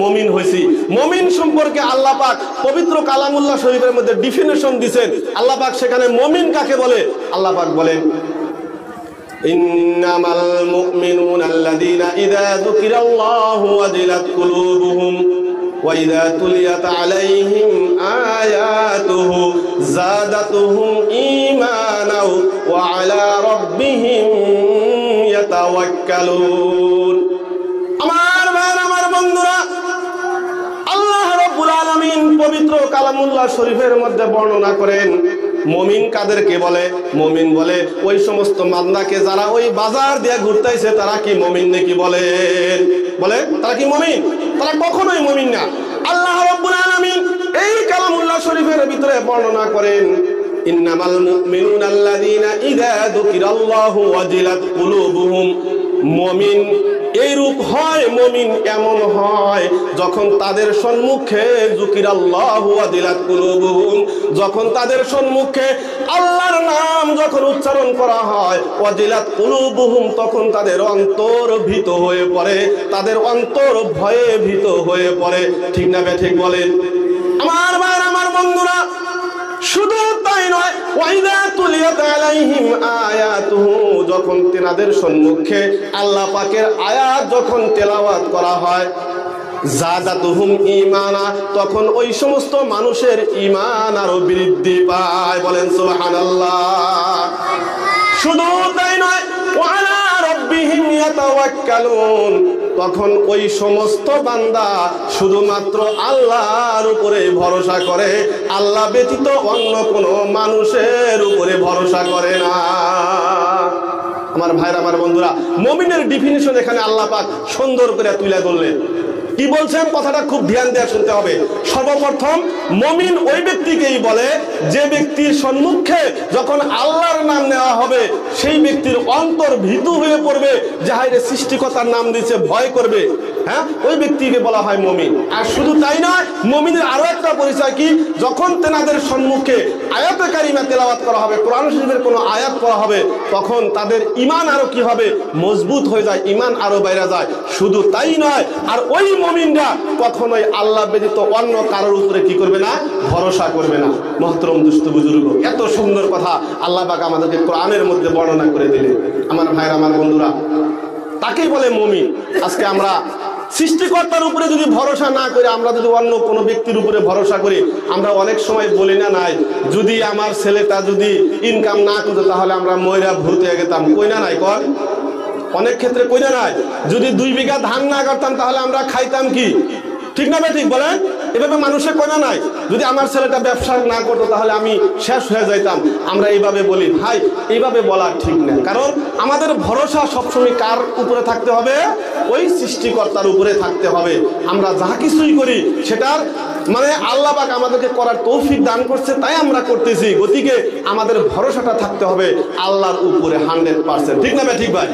মুমিন হইছি। মুমিন সম্পর্কে আল্লাহ পাক পবিত্র কালামুল্লাহ শরীফের মধ্যে ডেফিনেশন দিবেন। আল্লাহ পাক সেখানে মুমিন কাকে বলে? আল্লাহ পাক বলেন ইন্নামাল মুমিনুনা আল্লাযীনা ইযা যুকিরাল্লাহু ওয়াজিলাত কুলুবুহুম ওয়া ইযা তুলিয়াত আলাইহিম আয়াতুহু যাদাতুহুম ঈমানাও ওয়া আলা রাব্বিহিম ইয়াতাওয়াক্কালুন। আমার বন্ধুরা, আল্লাহ রাব্বুল আলামিন পবিত্র কালামুল্লাহ শরীফের মধ্যে বর্ণনা করেন মুমিন কাদেরকে বলে। মুমিন বলে ওই সমস্ত বান্দাকে যারা ওই বাজার দিয়ে ঘুরতেছে তারা কি মুমিন নাকি? বলে তারা কি মুমিন? তারা কখনোই মুমিন না। আল্লাহ রাব্বুল আলামিন এই কালামুল্লাহ শরীফের ভিতরে বর্ণনা করেন ইন্নামাল মুমিনুনা আল্লাযীনা ইযা যুকিরাল্লাহু ওয়াজিলাত কুলুবুহুম। মুমিন এই রূপ হয়, মুমিন এমন হয় যখন তাদের সম্মুখে যুকিরাল্লাহু ওয়াজিলাত কুলুবুহুম, যখন তাদের সম্মুখে আল্লাহর নাম যখন উচ্চারণ করা হয়, ওয়াজিলাত কুলুবুহুম, তখন তাদের অন্তর ভীত হয়ে পড়ে, তাদের অন্তর ভয়ে ভীত হয়ে পড়ে। ঠিক না ঠিক বলেন? আমার ভাইরা, আমার বন্ধুরা, শুধু তাই নয়, ওয়াইদা তুলিয়াত আলাইহিম আয়াতুহু, যখন তেনাদের সম্মুখে আল্লাহ পাকের আয়াত যখন তেলাওয়াত করা হয়, যাদাতুহুম ঈমানা, তখন ওই সমস্ত মানুষের ঈমান আরো বৃদ্ধি পায়। বলেন সুবহানাল্লাহ। শুধু তাই নয়, ওয়া আলা রাব্বিহিম ইয়াতাওয়াক্কালুন, তখন ওই সমস্ত বান্দা শুধুমাত্র আল্লাহর উপরে ভরসা করে, আল্লাহ ব্যতীত অন্য কোনো মানুষের উপরে ভরসা করে না। আমার ভাইরা, আমার বন্ধুরা, মুমিনের ডেফিনিশন এখানে আল্লাহ পাক সুন্দর করে তুলে ধরলেন। কি বলছেন? কথাটা খুব ধ্যান দিয়ে শুনতে হবে। সর্বপ্রথম মুমিন ওই ব্যক্তিকেই বলে যে ব্যক্তির সম্মুখে যখন আল্লাহর নাম নেওয়া হবে সেই ব্যক্তির অন্তর ভীতু হয়ে পড়বে, যে হায়রে সৃষ্টিকর্তার নাম দিয়েছে, ভয় করবে। হ্যাঁ, ওই ব্যক্তিকে বলা হয় মুমিন। আর শুধু তাই নয়, মুমিনের আরো একটা পরিচয় কি, যখন তেনাদের সম্মুখে আয়াতে কারিমা তেলাওয়াত করা হবে, কোরআন শরীফের কোনো আয়াত করা হবে, তখন তাদের ঈমান আরো কি হবে? মজবুত হয়ে যায়, ঈমান আরো বাইরে যায়। শুধু তাই নয়, আর ওই মুমিনরা কখনোই আল্লাহ ব্যতীত অন্য কারোর উপরে কি করবে না? ভরসা করবে না। মহতরম দুস্থ বুজুর্গ, এত সুন্দর কথা আল্লাহ পাক আমাদেরকে কোরআনের মধ্যে বর্ণনা করে দিলেন। আমার ভাইরা, আমার বন্ধুরা, তাকেই বলে মুমিন। আজকে আমরা সৃষ্টিকর্তার উপরে যদি ভরসা না করি, আমরা যদি অন্য কোনো ব্যক্তির উপরে ভরসা করি, আমরা অনেক সময় বলি না, নাই যদি আমার ছেলেটা যদি ইনকাম না করতো তাহলে আমরা ময়রা ভূতে গেতাম। কই না নাই? কর অনেক ক্ষেত্রে কই না নাই? যদি 2 বিঘা ধান না করতাম তাহলে আমরা খাইতাম কি? ঠিক না ভাই? ঠিক বলেন? এভাবে মানুষের কই না নাই? যদি আমার ছেলেটা ব্যবসা না করতো তাহলে আমি শেষ হয়ে যাইতাম। আমরা এইভাবে বলি। ভাই, এইভাবে বলা ঠিক না। কারণ আমাদের ভরসা সবসময় কার উপরে থাকতে হবে? ওই সৃষ্টিকর্তার উপরে থাকতে হবে। আমরা যা কিছুই করি সেটার মানে আল্লাহ পাক আমাদেরকে করার তৌফিক দান করছে, তাই আমরা করতেছি। গতিকে আমাদের ভরসাটা থাকতে হবে আল্লাহর উপরে 100%। ঠিক না ভাই? ঠিক ভাই?